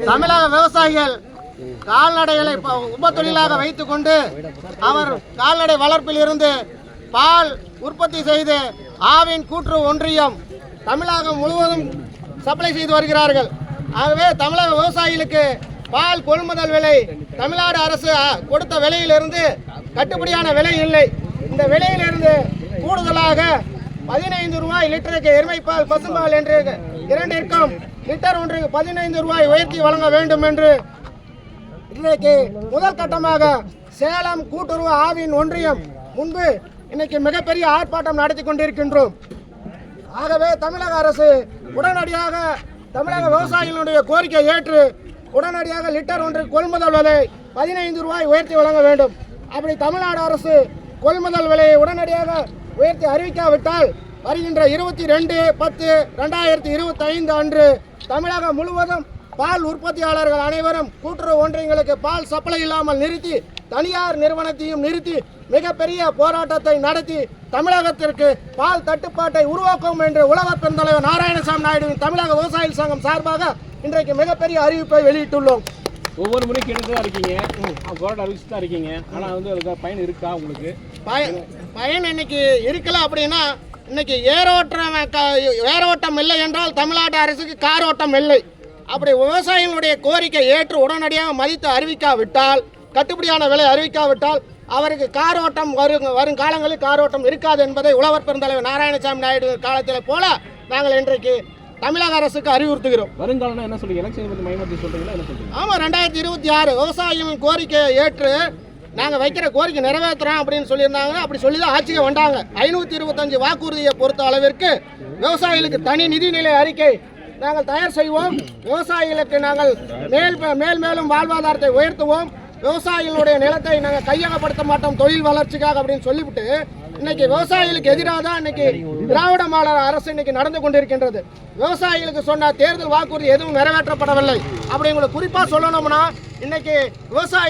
தமிழக விவசாயிகள் கால்நடைகளை உப தொழிலாக வைத்துக் கொண்டு அவர் கால்நடை வளர்ப்பில் இருந்து பால் உற்பத்தி செய்து ஆவின் கூட்டுறவு ஒன்றியம் தமிழகம் முழுவதும் சப்ளை செய்து வருகிறார்கள். ஆகவே தமிழக விவசாயிகளுக்கு பால் கொள்முதல் விலை தமிழ்நாடு அரசு கொடுத்த விலையிலிருந்து கட்டுப்படியான விலை இல்லை. இந்த விலையிலிருந்து கூடுதலாக 15 ரூபாய் லிட்டருக்கு எருமைப்பால் பசும்பால் என்று இரண்டிற்கும் லிட்டர் ஒன்றுக்கு 15 ரூபாய் உயர்த்தி வழங்க வேண்டும் என்று இன்றைக்கு முதல் கட்டமாக சேலம் கூட்டுறவு ஆவின் ஒன்றியம் முன்பு இன்னைக்கு மிகப்பெரிய ஆர்ப்பாட்டம் நடத்தி கொண்டிருக்கின்றோம். ஆகவே தமிழக அரசு உடனடியாக தமிழக விவசாயிகளுடைய கோரிக்கை ஏற்று உடனடியாக லிட்டர் ஒன்று கொள்முதல் விலை 15 ரூபாய் உயர்த்தி வழங்க வேண்டும். அப்படி தமிழ்நாடு அரசு கொள்முதல் விலையை உடனடியாக உயர்த்தி அறிவிக்காவிட்டால் வருகின்ற 22/10/2025 அன்று தமிழகம் முழுவதும் பால் உற்பத்தியாளர்கள் அனைவரும் கூட்டுறவு ஒன்றியங்களுக்கு பால் சப்ளை இல்லாமல் நிறுத்தி தனியார் நிறுவனத்தையும் நிறுத்தி மிகப்பெரிய போராட்டத்தை நடத்தி தமிழகத்திற்கு பால் தட்டுப்பாட்டை உருவாக்கும் என்று உழவர் பெருந்தலைவர் நாராயணசாமி நாயுடுவின் தமிழக விவசாயிகள் சங்கம் சார்பாக இன்றைக்கு மிகப்பெரிய அறிவிப்பை வெளியிட்டுள்ளோம். ஒவ்வொரு முறையும் கேட்டு தான் இருக்கீங்க, போராட்டம் அறிவிச்சு தான் இருக்கீங்க. ஆனால் அதுக்கு பயன் இருக்கா? உங்களுக்கு பயன் இன்னைக்கு இருக்கல. அப்படின்னா இன்னைக்கு ஏரோட்டம் இல்லை என்றால் தமிழ்நாடு அரசுக்கு காரோட்டம் இல்லை. அப்படி விவசாயிகளுடைய கோரிக்கை ஏற்று உடனடியாக மதித்து அறிவிக்காவிட்டால், கட்டுப்படியான விலை அறிவிக்காவிட்டால் அவருக்கு காரோட்டம் வரும் காலங்களில் காரோட்டம் இருக்காது என்பதை உழவர் பெருந்தலைவர் நாராயணசாமி நாயுடு காலத்தில் போல நாங்கள் இன்றைக்கு தமிழக அரசுக்கு அறிவுறுத்துகிறோம். வருங்காலம் என்ன சொல்றீங்க? எலெக்ஷன் பற்றி மையப்படுத்தி சொல்றீங்களா? என்ன சொல்றீங்க? ஆமாம், 2026 விவசாயிகளின் கோரிக்கையை ஏற்று நாங்கள் வைக்கிற கோரிக்கை நிறைவேற்றுறோம் அப்படின்னு சொல்லியிருந்தாங்க. அப்படி சொல்லி தான் ஆட்சிக்கு வந்தாங்க. 525 வாக்குறுதியை பொறுத்த அளவிற்கு விவசாயிகளுக்கு தனி நிதிநிலை அறிக்கை நாங்கள் தயார் செய்வோம். விவசாயிகளுக்கு நாங்கள் மேலும் வாழ்வாதாரத்தை உயர்த்துவோம். விவசாயிகளுடைய நிலத்தை நாங்கள் கையகப்படுத்த மாட்டோம் தொழில் வளர்ச்சிக்காக அப்படின்னு சொல்லிவிட்டு இன்னைக்கு விவசாயிகளுக்கு எதிராக தான் இன்னைக்கு திராவிட மாடல் அரசு இன்னைக்கு நடந்து கொண்டிருக்கின்றது. விவசாயிகளுக்கு சொன்ன தேர்தல் வாக்குறுதி எதுவும் நிறைவேற்றப்படவில்லை. அப்படி உங்களுக்கு குறிப்பாக சொல்லணும்னா இன்னைக்கு விவசாயி